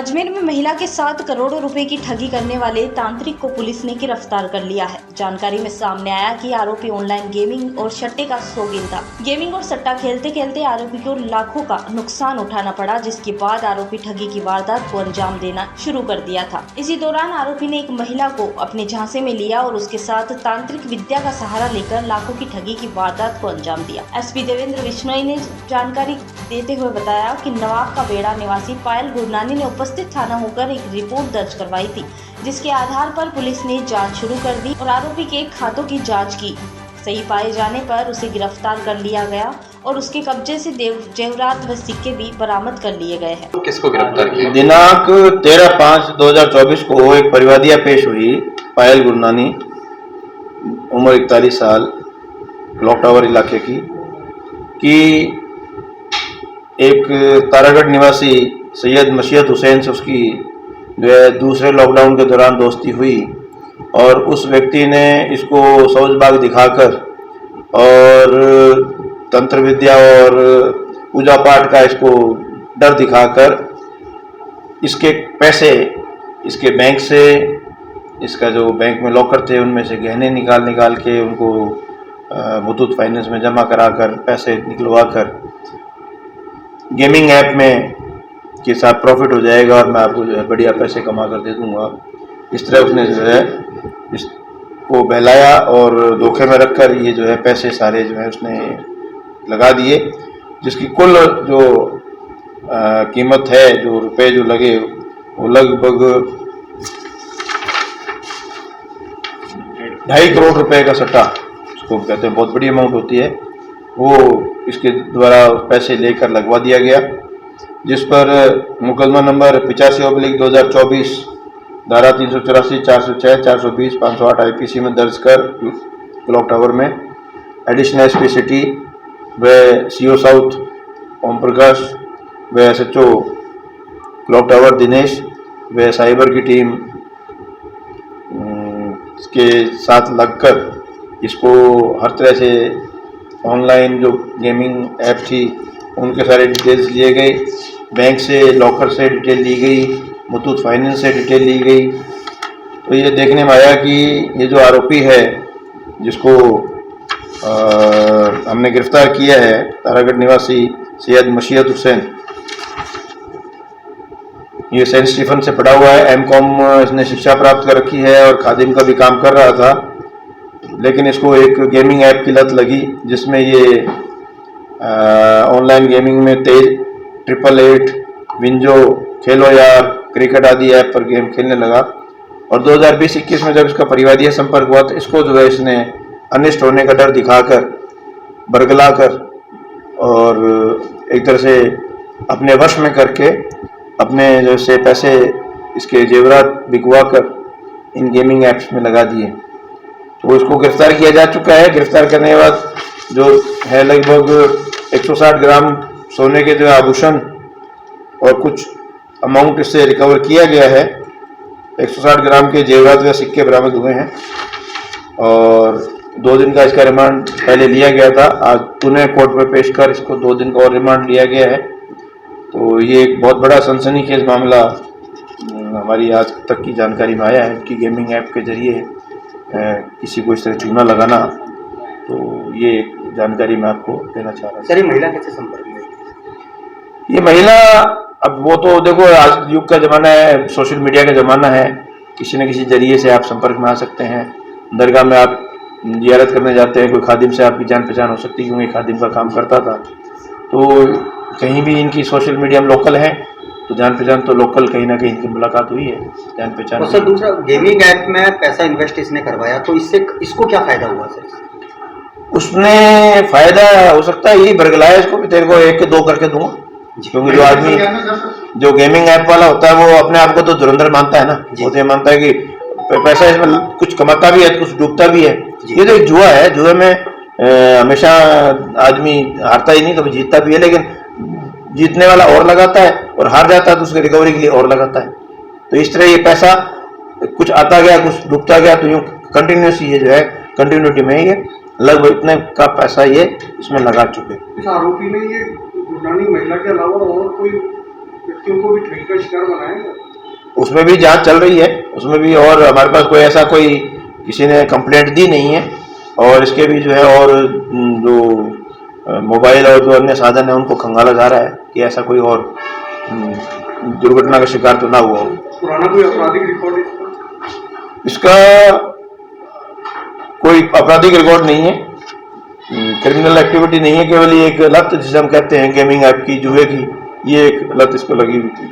अजमेर में महिला के 7 करोड़ रुपए की ठगी करने वाले तांत्रिक को पुलिस ने गिरफ्तार कर लिया है। जानकारी में सामने आया कि आरोपी ऑनलाइन गेमिंग और सट्टे का शौकीन था। गेमिंग और सट्टा खेलते खेलते आरोपी को लाखों का नुकसान उठाना पड़ा, जिसके बाद आरोपी ठगी की वारदात को अंजाम देना शुरू कर दिया था। इसी दौरान आरोपी ने एक महिला को अपने झांसे में लिया और उसके साथ तांत्रिक विद्या का सहारा लेकर लाखों की ठगी की वारदात को अंजाम दिया। एसपी देवेंद्र बिश्नोई ने जानकारी देते हुए बताया कि नवाब का बेड़ा निवासी पायल गुरनानी ने उपस्थित थाना होकर एक रिपोर्ट दर्ज करवाई थी, जिसके आधार पर पुलिस ने जांच शुरू कर दी और आरोपी के खातों की जांच की। सही पाए जाने पर उसे गिरफ्तार कर लिया गया और उसके कब्जे से जेवरात व सिक्के भी बरामद कर लिए गए हैं। किसको गिरफ्तार किया? दिनांक 13/5/2024 को एक परिवादिया पेश हुई पायल गुरनानी, उम्र 41 साल, क्लॉक टावर इलाके की, कि एक तारागढ़ निवासी सैयद मशीयत हुसैन से उसकी जो है दूसरे लॉकडाउन के दौरान दोस्ती हुई और उस व्यक्ति ने इसको सौजबाग दिखाकर और तंत्र विद्या और पूजा पाठ का इसको डर दिखाकर इसके पैसे इसके बैंक से, इसका जो बैंक में लॉकर थे उनमें से गहने निकाल के उनको मुथूट फाइनेंस में जमा कराकर पैसे निकलवा कर गेमिंग ऐप में के साथ प्रॉफिट हो जाएगा और मैं आपको जो है बढ़िया पैसे कमा कर दे दूंगा, इस तरह उसने जो है इसको बहलाया और धोखे में रखकर ये जो है पैसे सारे जो है उसने लगा दिए, जिसकी कुल जो कीमत है, जो रुपए जो लगे वो लगभग 2.5 करोड़ रुपए का सट्टा, उसको कहते हैं, बहुत बड़ी अमाउंट होती है, वो इसके द्वारा पैसे लेकर लगवा दिया गया, जिस पर मुकदमा नंबर 85/2024 धारा 384, 406, 420, 508 IPC में दर्ज कर क्लॉक टावर में एडिशनल SP सिटी व CO साउथ ओम प्रकाश व SHO क्लॉक टावर दिनेश व साइबर की टीम के साथ लगकर इसको हर तरह से ऑनलाइन जो गेमिंग ऐप थी उनके सारे डिटेल्स लिए गए, बैंक से लॉकर से डिटेल ली गई, मुथूट फाइनेंस से डिटेल ली गई। तो ये देखने में आया कि ये जो आरोपी है जिसको हमने गिरफ्तार किया है, तारागढ़ निवासी सैयद मशीयत हुसैन, ये सेंट स्टीफन से पढ़ा हुआ है, M.Com इसने शिक्षा प्राप्त कर रखी है और खादिम का भी काम कर रहा था, लेकिन इसको एक गेमिंग ऐप की लत लगी जिसमें ये ऑनलाइन गेमिंग में तेज 888, विंजो, खेलो यार, क्रिकेट आदि ऐप पर गेम खेलने लगा और 2020-21 में जब इसका परिवादीय संपर्क हुआ तो इसको जो है इसने अनिष्ट होने का डर दिखाकर, बरगलाकर और एक तरह से अपने वश में करके अपने जैसे पैसे इसके जेवरात बिकवा कर इन गेमिंग ऐप्स में लगा दिए। तो इसको गिरफ्तार किया जा चुका है। गिरफ्तार करने के बाद जो है लगभग 160 ग्राम सोने के जो आभूषण और कुछ अमाउंट इससे रिकवर किया गया है। 160 ग्राम के जेवरात व सिक्के बरामद हुए हैं और 2 दिन का इसका रिमांड पहले लिया गया था। आज पुणे कोर्ट में पेश कर इसको 2 दिन का और रिमांड लिया गया है। तो ये एक बहुत बड़ा सनसनीखेज मामला हमारी आज तक की जानकारी में आया है कि गेमिंग ऐप के जरिए किसी को इस तरह चूना लगाना। तो ये एक जानकारी मैं आपको देना चाह रहा हूँ। सर, ये महिला कैसे संपर्क में? ये महिला, अब वो तो देखो आज युग का ज़माना है, सोशल मीडिया का ज़माना है, किसी न किसी जरिए से आप संपर्क में आ सकते हैं। दरगाह में आप ज़ियारत करने जाते हैं, कोई खादिम से आपकी जान पहचान हो सकती है क्योंकि खादिम का काम करता था। तो कहीं भी इनकी सोशल मीडिया में लोकल है तो जान पहचान तो लोकल कहीं ना कहीं इनकी मुलाकात हुई है, जान पहचान। सर, दूसरा गेमिंग ऐप में पैसा इन्वेस्ट इसने करवाया, तो इससे इसको क्या फायदा हुआ सर? उसने फायदा हो सकता है यही बरगलाया इसको कि तेरे को 1 के 2 करके दूंगा, क्योंकि जो आदमी जो गेमिंग ऐप वाला होता है वो अपने आप को तो धुरंधर मानता है ना, वो तो मानता है कि पैसा इसमें कुछ कमाता भी है, कुछ डूबता भी है। ये तो एक जुआ है, जुए में हमेशा आदमी हारता ही नहीं, कभी जीतता भी है, लेकिन जीतने वाला और लगाता है और हार जाता है तो उसकी रिकवरी के लिए और लगाता है। तो इस तरह ये पैसा कुछ आता गया, कुछ डूबता गया, तो यूँ कंटिन्यूस ये जो है कंटिन्यूटी में ये लगभग इतने का पैसा ये इसमें लगा चुके। इस आरोपी ने ये गुरनानी महिला के अलावा और कोई व्यक्तियों को भी ठगी का शिकार बनाएगा। उसमें भी जांच चल रही है, उसमें भी, और हमारे पास कोई ऐसा कोई किसी ने कंप्लेंट दी नहीं है, और इसके भी जो है और जो मोबाइल और जो अन्य साधन है उनको खंगाला जा रहा है कि ऐसा कोई और दुर्घटना का शिकार तो ना हुआ हो। पुराना कोई आपराधिक रिकॉर्ड इसका कोई आपराधिक रिकॉर्ड नहीं है, क्रिमिनल एक्टिविटी नहीं है, केवल ये एक लत जिसे हम कहते हैं गेमिंग ऐप की, जुए की, ये एक लत इसको लगी हुई थी।